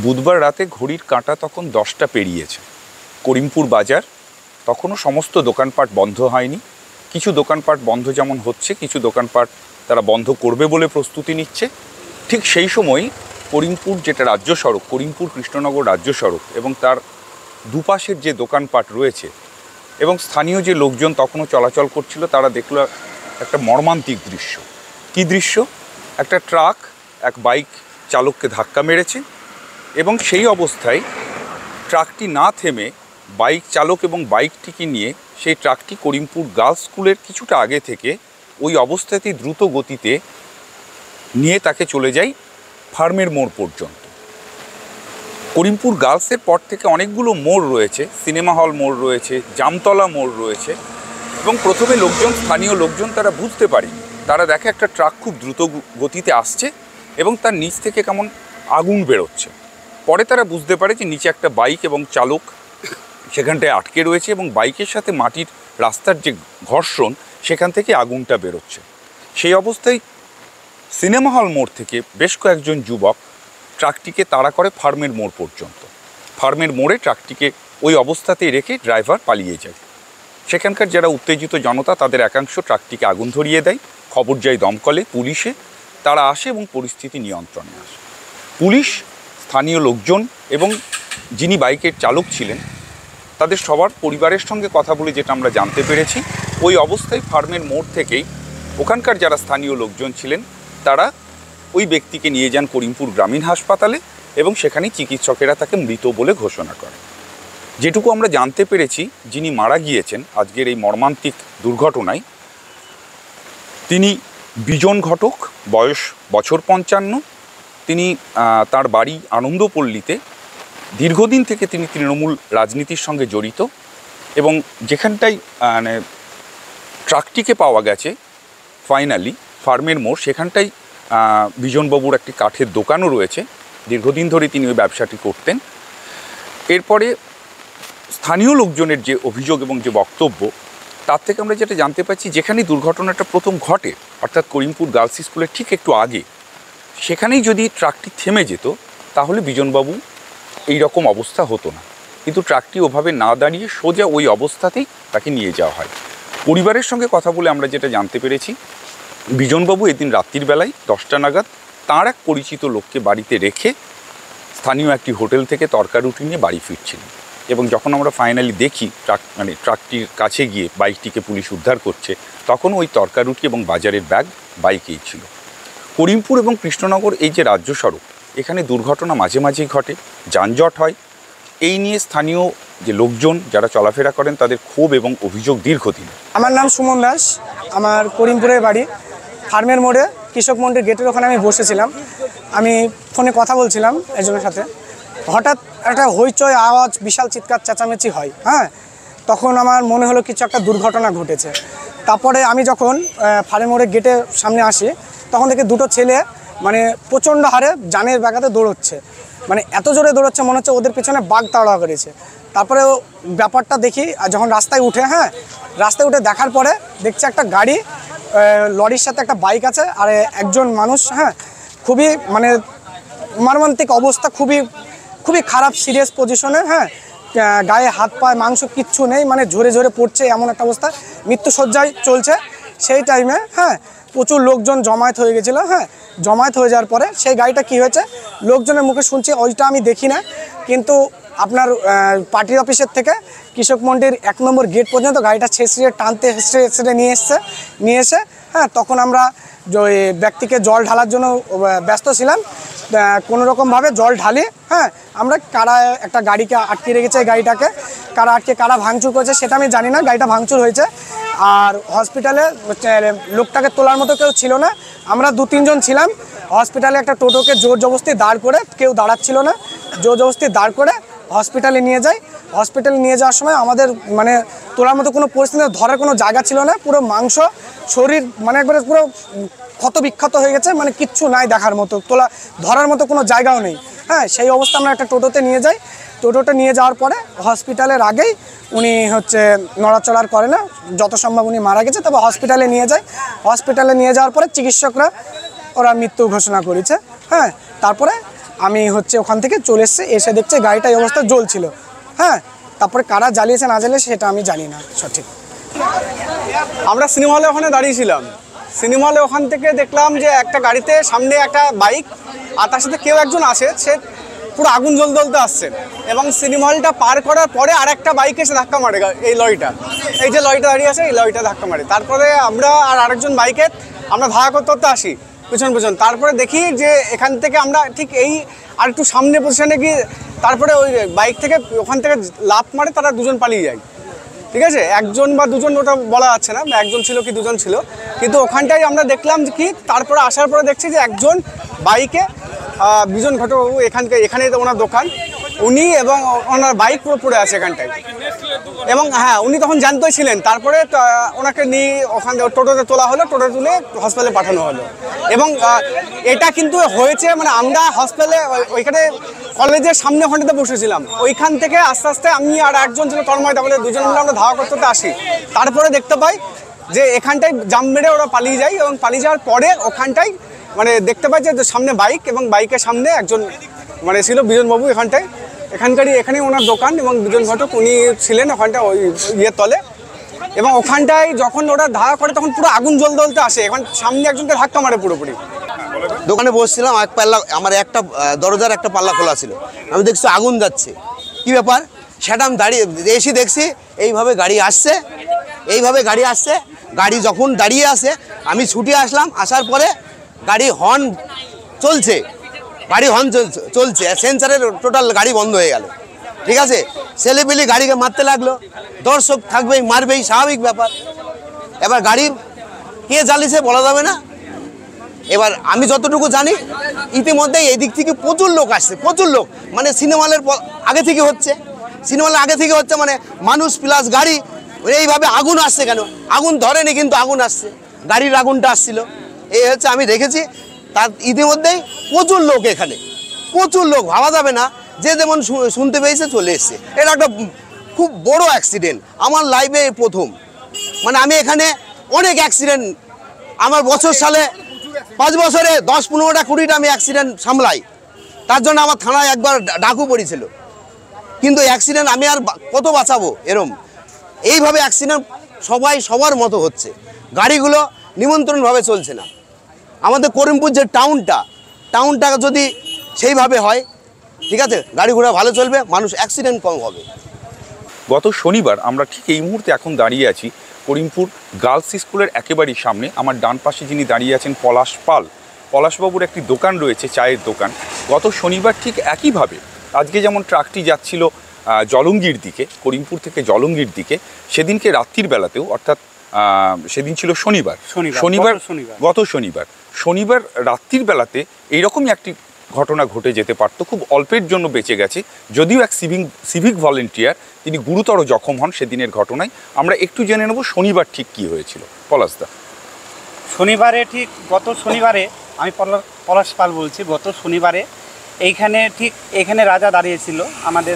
বুধবার রাতে ঘড়ির কাঁটা তখন 10টা পেরিয়েছে। করিমপুর বাজার তখনও সমস্ত দোকানপাট বন্ধ হয়নি। কিছু দোকানপাট বন্ধ যেমন হচ্ছে, কিছু দোকানপাট তারা বন্ধ করবে বলে প্রস্তুতি নিচ্ছে। ঠিক সেই সময় করিমপুর, যেটা রাজ্য সড়ক, করিমপুর কৃষ্ণনগর রাজ্য সড়ক এবং তার দুপাশের যে দোকানপাট রয়েছে এবং স্থানীয় যে লোকজন তখনও চলাচল করছিল, তারা দেখল একটা মর্মান্তিক দৃশ্য। কী দৃশ্য? একটা ট্রাক এক বাইক চালককে ধাক্কা মেরেছে এবং সেই অবস্থায় ট্রাকটি না থেমে বাইক চালক এবং বাইকটিকে নিয়ে সেই ট্রাকটি করিমপুর গার্লস স্কুলের কিছুটা আগে থেকে ওই অবস্থাতেই দ্রুত গতিতে নিয়ে তাকে চলে যায় ফার্মের মোড় পর্যন্ত। করিমপুর গার্লসের পর থেকে অনেকগুলো মোড় রয়েছে, সিনেমা হল মোড় রয়েছে, জামতলা মোড় রয়েছে এবং প্রথমে স্থানীয় লোকজন তারা বুঝতে পারেনি। তারা দেখে একটা ট্রাক খুব দ্রুত গতিতে আসছে এবং তার নিচ থেকে কেমন আগুন বেরোচ্ছে। পরে তারা বুঝতে পারে যে নিচে একটা বাইক এবং চালক সেখানটায় আটকে রয়েছে এবং বাইকের সাথে মাটির রাস্তার যে ঘর্ষণ, সেখান থেকে আগুনটা বেরোচ্ছে। সেই অবস্থায় সিনেমা হল মোড় থেকে বেশ কয়েকজন যুবক ট্রাকটিকে তাড়া করে ফার্মের মোড় পর্যন্ত। ফার্মের মোড়ে ট্রাকটিকে ওই অবস্থাতেই রেখে ড্রাইভার পালিয়ে যায়। সেখানকার যারা উত্তেজিত জনতা, তাদের একাংশ ট্রাকটিকে আগুন ধরিয়ে দেয়। খবর যায় দমকলে, পুলিশে। তারা আসে এবং পরিস্থিতি নিয়ন্ত্রণে আসে। পুলিশ, স্থানীয় লোকজন এবং যিনি বাইকের চালক ছিলেন, তাদের সবার পরিবারের সঙ্গে কথা বলে যেটা আমরা জানতে পেরেছি, ওই অবস্থায় ফার্মের মোড় থেকেই ওখানকার যারা স্থানীয় লোকজন ছিলেন তারা ওই ব্যক্তিকে নিয়ে যান করিমপুর গ্রামীণ হাসপাতালে এবং সেখানেই চিকিৎসকেরা তাকে মৃত বলে ঘোষণা করে। যেটুকু আমরা জানতে পেরেছি, যিনি মারা গিয়েছেন আজকের এই মর্মান্তিক দুর্ঘটনায়, তিনি বিজন ঘটক, বয়স বছর 55। তিনি তার বাড়ি আনন্দপল্লীতে। দীর্ঘদিন থেকে তিনি তৃণমূল রাজনীতির সঙ্গে জড়িত এবং যেখানটায় ট্রাকটিকে পাওয়া গেছে ফাইনালি ফার্মের মোড়, সেখানটায় বিজনবাবুর একটি কাঠের দোকানও রয়েছে। দীর্ঘদিন ধরে তিনি ওই ব্যবসাটি করতেন। এরপরে স্থানীয় লোকজনের যে অভিযোগ এবং যে বক্তব্য, তার থেকে আমরা যেটা জানতে পারছি, যেখানে দুর্ঘটনাটা প্রথম ঘটে, অর্থাৎ করিমপুর গার্লস স্কুলের ঠিক একটু আগে, সেখানেই যদি ট্রাকটি থেমে যেত তাহলে বিজনবাবু এই রকম অবস্থা হতো না। কিন্তু ট্রাকটি ওভাবে না দাঁড়িয়ে সোজা ওই অবস্থাতেই তাকে নিয়ে যাওয়া হয়। পরিবারের সঙ্গে কথা বলে আমরা যেটা জানতে পেরেছি, বিজনবাবু এদিন রাত্রির বেলায় 10টা নাগাদ তাঁর এক পরিচিত লোককে বাড়িতে রেখে স্থানীয় একটি হোটেল থেকে তরকারুটি নিয়ে বাড়ি ফিরছিলেন এবং যখন আমরা ফাইনালি দেখি ট্রাকটির কাছে গিয়ে বাইকটিকে পুলিশ উদ্ধার করছে, তখন ওই তরকারুটি এবং বাজারের ব্যাগ বাইকেই ছিল। করিমপুর এবং কৃষ্ণনগর এই যে রাজ্য সড়ক, এখানে দুর্ঘটনা মাঝে মাঝেই ঘটে, যানজট হয়। এই নিয়ে স্থানীয় যে লোকজন যারা চলাফেরা করেন, তাদের ক্ষোভ এবং অভিযোগ দীর্ঘদিন। আমার নাম সুমন দাস, আমার করিমপুরের বাড়ি। ফার্মের মোড়ে কৃষক মন্ডির গেটের ওখানে আমি বসেছিলাম। আমি ফোনে কথা বলছিলাম একজনের সাথে। হঠাৎ একটা হইচই আওয়াজ, বিশাল চিৎকার চেঁচামেচি হয়। তখন আমার মনে হলো কিছু একটা দুর্ঘটনা ঘটেছে। তারপরে আমি যখন ফার্মের মোড়ের গেটের সামনে আসি, তখন দেখি দুটো ছেলে প্রচণ্ড হারে জানের ব্যাগাতে দৌড়চ্ছে। এত জোরে দৌড়চ্ছে, মনে হচ্ছে ওদের পেছনে বাঘ তাড়া করেছে। তারপরে ব্যাপারটা দেখি, আর যখন রাস্তায় উঠে দেখার পরে দেখছি একটা গাড়ি, লরির সাথে একটা বাইক আছে আর একজন মানুষ। খুবই মর্মান্তিক অবস্থা, খুবই খারাপ, সিরিয়াস পজিশনে। গায়ে হাত পায়ে মাংস কিচ্ছু নেই, ঝরে ঝরে পড়ছে, এমন একটা অবস্থা। মৃত্যুশয্যায় চলছে। সেই টাইমে প্রচুর লোকজন জমায়েত হয়ে গেছিলো। জমায়েত হয়ে যাওয়ার পরে সেই গাড়িটা কি হয়েছে, লোকজনের মুখে শুনছি, ওইটা আমি দেখি না, কিন্তু আপনার পার্টি অফিসের থেকে কৃষক মন্ডির 1 নম্বর গেট পর্যন্ত গাড়িটা ছেঁচড়ে টানতে হেসড়ে নিয়ে এসে তখন আমরা ওই ব্যক্তিকে জল ঢালার জন্য ব্যস্ত ছিলাম। কোনোরকমভাবে জল ঢালি আমরা কারা একটা গাড়িকে আটকে রেখেছে, এই গাড়িটাকে কারা ভাঙচুর করেছে সেটা আমি জানি না। গাড়িটা ভাঙচুর হয়েছে আর হসপিটালে লোকটাকে তোলার মতো কেউ ছিল না। আমরা 2-3 জন ছিলাম। হসপিটালে একটা টোটোকে জোর জবরদস্তি দাঁড় করে, কেউ দাঁড়াচ্ছিল না, জোর জবরদস্তি দাঁড় করে হসপিটালে নিয়ে যাই। হসপিটালে নিয়ে যাওয়ার সময় আমাদের তোলার মতো কোনো পরিস্থিতি, ধরার কোনো জায়গা ছিল না। পুরো মাংস শরীর একবারে পুরো ক্ষত বিক্ষত হয়ে গেছে, কিচ্ছু নাই দেখার মতো, ধরার মতো কোনো জায়গাও নেই। সেই অবস্থা আমরা একটা টোটোতে নিয়ে যাই। টোটোটা নিয়ে যাওয়ার পরে হসপিটালের আগেই উনি নড়াচড়ার করে না, যত সম্ভব উনি মারা গেছে। তবে হসপিটালে নিয়ে যায়। হসপিটালে নিয়ে যাওয়ার পরে চিকিৎসকরা ওরা মৃত্যু ঘোষণা করেছে। তারপরে আমি হচ্ছে ওখান থেকে চলে এসে দেখছি গাড়িটা এই অবস্থা জ্বলছিল। হ্যাঁ, তারপরে কারা জ্বালিয়েছে না জ্বালিয়েছে সেটা আমি জানি না সঠিক। আমরা সিনেমা হলে ওখানে দাঁড়িয়েছিলাম। সিনেমা হলে ওখান থেকে দেখলাম যে একটা গাড়িতে সামনে একটা বাইক আর তার সাথে কেউ একজন আসে, সে পুরো আগুন জ্বলতে আসছে এবং সিনেমা হলটা পার করার পরে আর একটা বাইক এসে ধাক্কা মারে এই লরিটা, এই যে লরিটা দাঁড়িয়ে আছে এই লরিটা ধাক্কা মারে। তারপরে আমরা আর আরেকজন বাইকে আমরা ধাক্কা করতে আসি পেছন পেছন। তারপরে দেখি যে এখান থেকে আমরা ঠিক এই আর একটু সামনে পজিশনে গিয়ে তারপরে ওই বাইক থেকে ওখান থেকে লাফ মারে তারা দুজন পালিয়ে যায়। ঠিক আছে, একজন বা দুজন ওটা বলা যাচ্ছে না, একজন ছিল কি দুজন ছিল, কিন্তু ওখানটাই আমরা দেখলাম যে কি তারপরে আসার পরে দেখছি যে একজন বাইকে বিজন ঘটক এখানে ওনার দোকান, উনি এবং ওনার বাইক পুরো পড়ে আছে এখানটায়। এবং হ্যাঁ, উনি তখন জানতেই ছিলেন। তারপরে ওনাকে নিয়ে ওখান থেকে টোটোতে তোলা হলো, টোটো তুলে হসপিটালে পাঠানো হলো। এবং এটা কিন্তু হয়েছে মানে আমরা হসপিটালে ওইখানে কলেজের সামনে ওখানটাতে বসেছিলাম, ওইখান থেকে আস্তে আস্তে আমি আর একজন ছিল তন্ময়, তাহলে দুজন মিলে আমরা ধাওয়া করতে আসি। তারপরে দেখতে পাই যে এখানটায় জাম মেরে ওরা পালিয়ে যায় এবং পালিয়ে যাওয়ার পরে ওখানটায় মানে দেখতে পাই যে সামনে বাইক এবং বাইকের সামনে একজন মানে ছিল বিজনবাবু এখানেই ওনার দোকান এবং বিজন ঘটক উনি ছিলেন ওখানটা ওই ইয়ের তলে। এবং ওখানটায় যখন ওরা ধাওয়া করে তখন পুরো আগুন জ্বলতে আসে, এখন সামনে একজনকে ধাক্কা মারে পুরোপুরি। দোকানে বসছিলাম, এক পাল্লা আমার একটা দরজার একটা পাল্লা খোলা ছিল, আমি দেখছি আগুন যাচ্ছে, কি ব্যাপার সেটা আমি দাঁড়িয়ে এসে দেখছি এইভাবে গাড়ি আসছে। গাড়ি যখন দাঁড়িয়ে আসে আমি ছুটে আসলাম, আসার পরে গাড়ি হর্ন চলছে, সেন্সারের টোটাল গাড়ি বন্ধ হয়ে গেল। ঠিক আছে, ছেলেপিলি গাড়িকে মারতে লাগলো, দর্শক থাকবেই, মারবেই, স্বাভাবিক ব্যাপার। এবার গাড়ি কে জ্বালিয়েছে বলা যাবে না। এবার আমি যতটুকু জানি ইতিমধ্যেই এই দিক থেকে প্রচুর লোক আসছে, প্রচুর লোক, মানে সিনেমা হলের আগে থেকে হচ্ছে মানে মানুষ প্লাস গাড়ি, এইভাবে আগুন আসছে কেন? আগুন ধরেনি কিন্তু আগুন আসছে, গাড়ির আগুনটা আসছিল, এই হচ্ছে আমি দেখেছি। তার ইতিমধ্যেই প্রচুর লোক, এখানে প্রচুর লোক, ভাবা যাবে না, যে যেমন শুনতে পেয়েছে চলে এসছে। এটা একটা খুব বড় অ্যাক্সিডেন্ট আমার লাইফে প্রথম। মানে আমি এখানে অনেক অ্যাক্সিডেন্ট, আমার বছর সালে 5 বছরে 10-15টা 20টা আমি অ্যাক্সিডেন্ট সামলাই, তার জন্য আমার থানায় একবার ডাকু পড়েছিল। কিন্তু অ্যাক্সিডেন্ট আমি আর কত বাঁচাবো? এইভাবে অ্যাক্সিডেন্ট সবার মতো হচ্ছে, গাড়িগুলো নিমন্ত্রণভাবে চলছে না। আমাদের করিমপুর যে টাউনটা যদি সেইভাবে হয়, ঠিক আছে, গাড়ি ঘোড়া ভালো চলবে, মানুষ অ্যাক্সিডেন্ট কম হবে। গত শনিবার আমরা ঠিক এই মুহূর্তে এখন দাঁড়িয়ে আছি করিমপুর গার্লস স্কুলের একেবারেই সামনে। আমার ডান পাশে যিনি দাঁড়িয়ে আছেন পলাশ পাল, পলাশবাবুর একটি দোকান রয়েছে, চায়ের দোকান। গত শনিবার ঠিক একইভাবে আজকে যেমন ট্রাকটি যাচ্ছিল জলঙ্গির দিকে, করিমপুর থেকে জলঙ্গির দিকে, সেদিনকে রাত্রির বেলাতেও, অর্থাৎ সেদিন ছিল গত শনিবার রাত্রির বেলাতে এইরকমই একটি ঘটনা ঘটে যেতে পারত, খুব অল্পের জন্য বেঁচে গেছে, যদিও এক সিভিক ভলেন্টিয়ার তিনি গুরুতর জখম হন সেদিনের ঘটনায়। আমরা একটু জেনে নেব শনিবার ঠিক কী হয়েছিল। পলাশদা, শনিবারে ঠিক গত শনিবারে, আমি পলাশ পাল বলছি, গত শনিবারে এইখানে রাজা দাঁড়িয়েছিল, আমাদের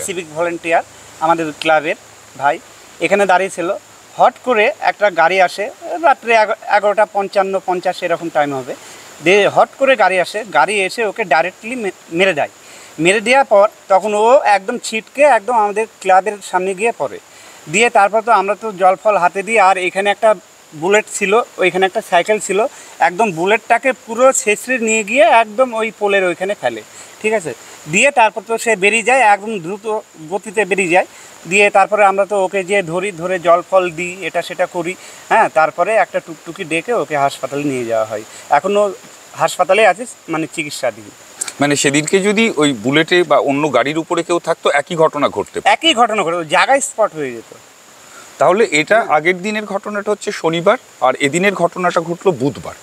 সিভিক ভলেন্টিয়ার আমাদের ক্লাবের ভাই এখানে দাঁড়িয়েছিল। হট করে একটা গাড়ি আসে, রাত্রে 11:55-50 এরকম টাইম হবে, দিয়ে হট করে গাড়ি এসে ওকে ডাইরেক্টলি মেরে দেওয়ার পর তখন ও একদম ছিটকে একদম আমাদের ক্লাবের সামনে গিয়ে পড়ে। দিয়ে তারপর তো আমরা তো জল ফল হাতে দিয়ে, আর এখানে একটা বুলেট ছিল, ওইখানে একটা সাইকেল ছিল, একদম বুলেটটাকে পুরো ছেঁচড়ে নিয়ে গিয়ে একদম ওই পোলের ওইখানে ফেলে। ঠিক আছে, দিয়ে তারপর তো সে বেরিয়ে যায়, একদম দ্রুত গতিতে বেরিয়ে যায়। দিয়ে তারপরে আমরা তো ওকে যে ধরে জল ফল দিই, এটা সেটা করি। হ্যাঁ, তারপরে একটা টুকটুকি ডেকে ওকে হাসপাতালে নিয়ে যাওয়া হয়, এখনও হাসপাতালে আছে, মানে চিকিৎসাধীন। মানে সেদিনকে যদি ওই বুলেটে বা অন্য গাড়ির উপরে কেউ থাকতো একই ঘটনা ঘটতো, জায়গায় স্পট হয়ে যেত। তাহলে এটা আগের দিনের ঘটনাটা হচ্ছে শনিবার, আর এদিনের ঘটনাটা ঘটলো বুধবার।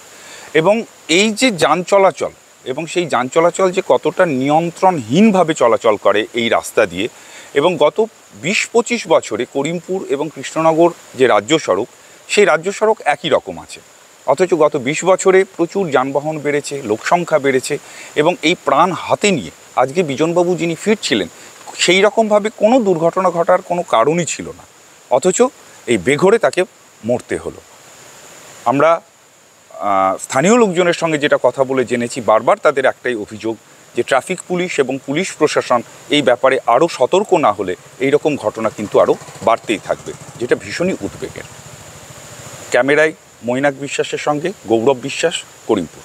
এবং এই যে যান চলাচল, এবং সেই যান চলাচল যে কতটা নিয়ন্ত্রণহীনভাবে চলাচল করে এই রাস্তা দিয়ে, এবং গত 20-25 বছরে করিমপুর এবং কৃষ্ণনগর যে রাজ্য সড়ক, সেই রাজ্য সড়ক একই রকম আছে, অথচ গত 20 বছরে প্রচুর যানবাহন বেড়েছে, লোকসংখ্যা বেড়েছে, এবং এই প্রাণ হাতে নিয়ে আজকে বিজনবাবু যিনি ফিরছিলেন, সেই রকমভাবে কোনো দুর্ঘটনা ঘটার কোনো কারণই ছিল না, অথচ এই বেঘোরে তাকে মরতে হলো। আমরা স্থানীয় লোকজনের সঙ্গে যেটা কথা বলে জেনেছি, বারবার তাদের একটাই অভিযোগ যে ট্রাফিক পুলিশ এবং পুলিশ প্রশাসন এই ব্যাপারে আরও সতর্ক না হলে এই রকম ঘটনা কিন্তু আরও বাড়তেই থাকবে, যেটা ভীষণই উদ্বেগের। ক্যামেরায় মৈনাক বিশ্বাসের সঙ্গে গৌরব বিশ্বাস, করিমপুর।